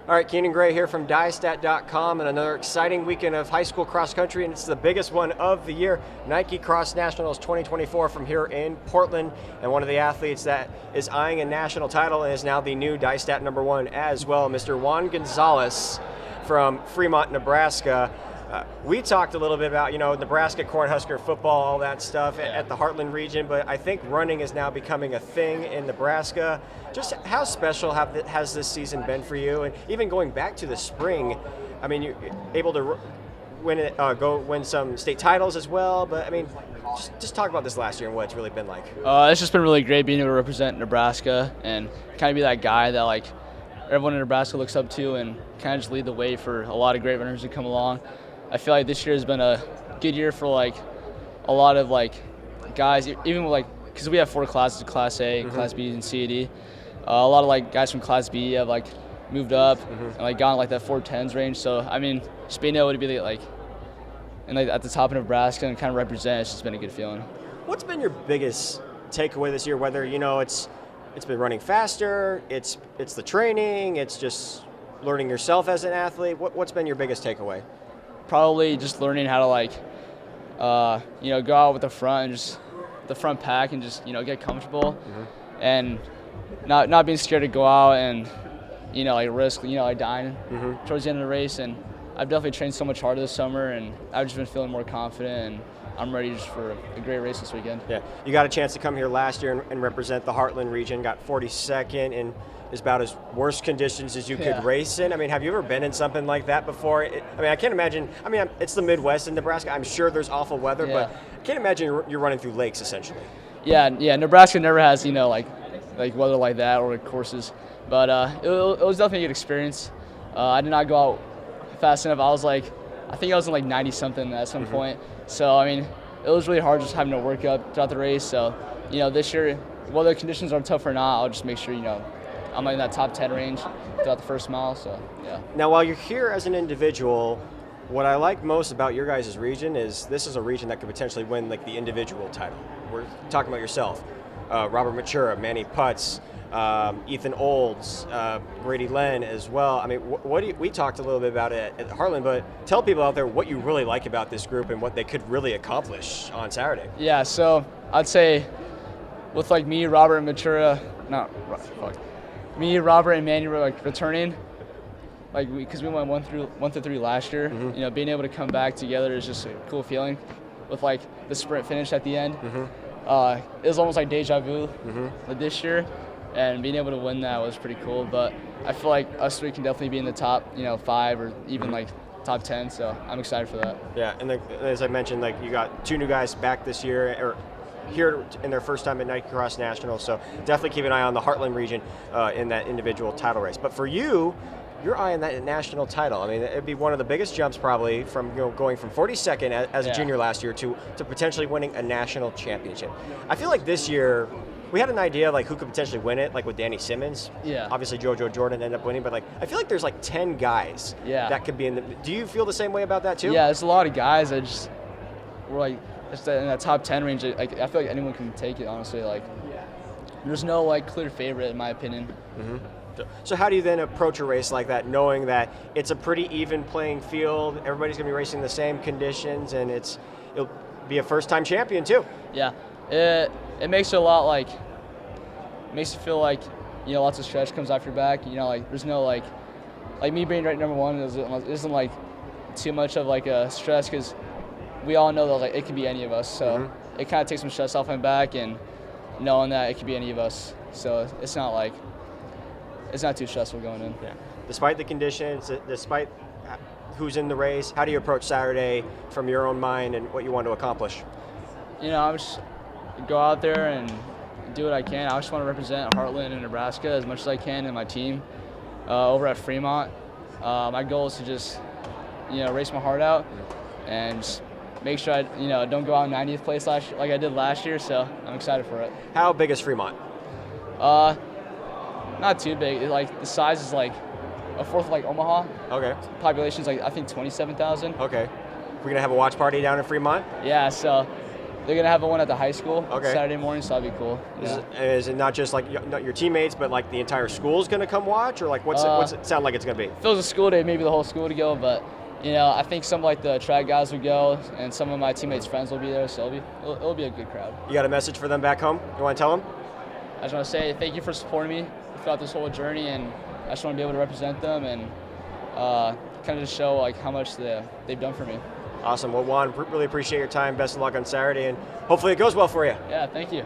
All right, Keenan Gray here from DyeStat.com, and another exciting weekend of high school cross country, and it's the biggest one of the year, Nike Cross Nationals 2024 from here in Portland. And one of the athletes that is eyeing a national title and is now the new DyeStat #1 as well, Mr. Juan Gonzalez from Fremont, Nebraska. We talked a little bit about, Nebraska Cornhusker football, all that stuff at the Heartland region, but I think running is now becoming a thing in Nebraska. Just how special has this season been for you? And even going back to the spring, I mean, you're able to win some state titles as well, but I mean, just talk about this last year and what it's really been like. It's just been really great being able to represent Nebraska and kind of be that guy that like everyone in Nebraska looks up to and kind of just lead the way for a lot of great runners to come along. I feel like this year has been a good year for like a lot of like guys, even like because we have 4 classes: Class A, Class B, and C and D. A lot of like guys from Class B have like moved up and like gotten like that 410s range. So I mean, just being able to be like at the top of Nebraska and kind of represent, it's just been a good feeling. What's been your biggest takeaway this year? Whether it's been running faster, it's the training, it's just learning yourself as an athlete. What's been your biggest takeaway? Probably just learning how to like, go out with the front and just the front pack and just get comfortable, and not being scared to go out and like risk like dying towards the end of the race. And I've definitely trained so much harder this summer, and I've just been feeling more confident, and I'm ready just for a great race this weekend. Yeah, you got a chance to come here last year and represent the Heartland region. Got 42nd in about as worst conditions as you could race in. I mean, have you ever been in something like that before? I can't imagine. I mean, it's the Midwest in Nebraska. I'm sure there's awful weather, but I can't imagine you're running through lakes essentially. Yeah. Nebraska never has like weather like that or courses, but it was definitely a good experience. I did not go out fast enough. I think I was in like 90 something at some point. So I mean, it was really hard just having to work up throughout the race. So this year, whether the conditions are tough or not, I'll just make sure I'm in that top 10 range throughout the first mile, so yeah. Now, while you're here as an individual, what I like most about your guys' region is this is a region that could potentially win like the individual title. We're talking about yourself, Robert Matura, Manny Putz, Ethan Olds, Brady Len as well. I mean, we talked a little bit about it at Heartland, but tell people out there what you really like about this group and what they could really accomplish on Saturday. Yeah, so I'd say with like me, Robert, and Matura, me, Robert, and Manny were like returning, because we went 1 through 3 last year. Being able to come back together is just a cool feeling. With like the sprint finish at the end, it was almost like deja vu this year, and being able to win that was pretty cool. But I feel like us 3 can definitely be in the top 5 or even like top 10. So I'm excited for that. Yeah, and as I mentioned, like you got 2 new guys back this year, or here in their first time at Nike Cross Nationals, so definitely keep an eye on the Heartland region in that individual title race. But for you, you're eyeing that national title. I mean, it'd be one of the biggest jumps probably from going from 42nd as a junior last year to potentially winning a national championship. I feel like this year we had an idea like who could potentially win it, like with Danny Simmons. Yeah. Obviously JoJo Jordan ended up winning, but like I feel like there's like 10 guys that could be in the. Do you feel the same way about that too? Yeah, there's a lot of guys that we're like just in that top 10 range. I feel like anyone can take it, honestly. Like there's no like clear favorite in my opinion. So how do you then approach a race like that, knowing that it's a pretty even playing field, everybody's going to be racing the same conditions, and it'll be a first-time champion too? Yeah, it makes it a lot like, makes you feel like lots of stretch comes off your back. Like there's no like me being ranked #1 isn't like too much of like a stress, because we all know that like it could be any of us. So it kind of takes some stress off my back, and knowing that it could be any of us. So it's not too stressful going in. Yeah. Despite the conditions, despite who's in the race, how do you approach Saturday from your own mind and what you want to accomplish? I'm just go out there and do what I can. I just want to represent Heartland and Nebraska as much as I can in my team over at Fremont. My goal is to just race my heart out and just make sure I don't go out in 90th place like I did last year. So I'm excited for it. How big is Fremont? Not too big. The size is like a fourth of like Omaha. Okay. Population's like I think 27,000. Okay. We're gonna have a watch party down in Fremont. Yeah. So They're gonna have one at the high school Saturday morning, so that'll be cool. Is it not just like not your teammates, but like the entire school's going to come watch, or like what's it sound like it's going to be? If it was a school day, maybe the whole school would go, but I think some like the track guys would go, and some of my teammates' friends will be there, so it'll be a good crowd. You got a message for them back home? You want to tell them? I just want to say thank you for supporting me throughout this whole journey, and I just want to be able to represent them and kind of just show like how much they've done for me. Awesome. Well, Juan, really appreciate your time. Best of luck on Saturday, and hopefully it goes well for you. Yeah, thank you.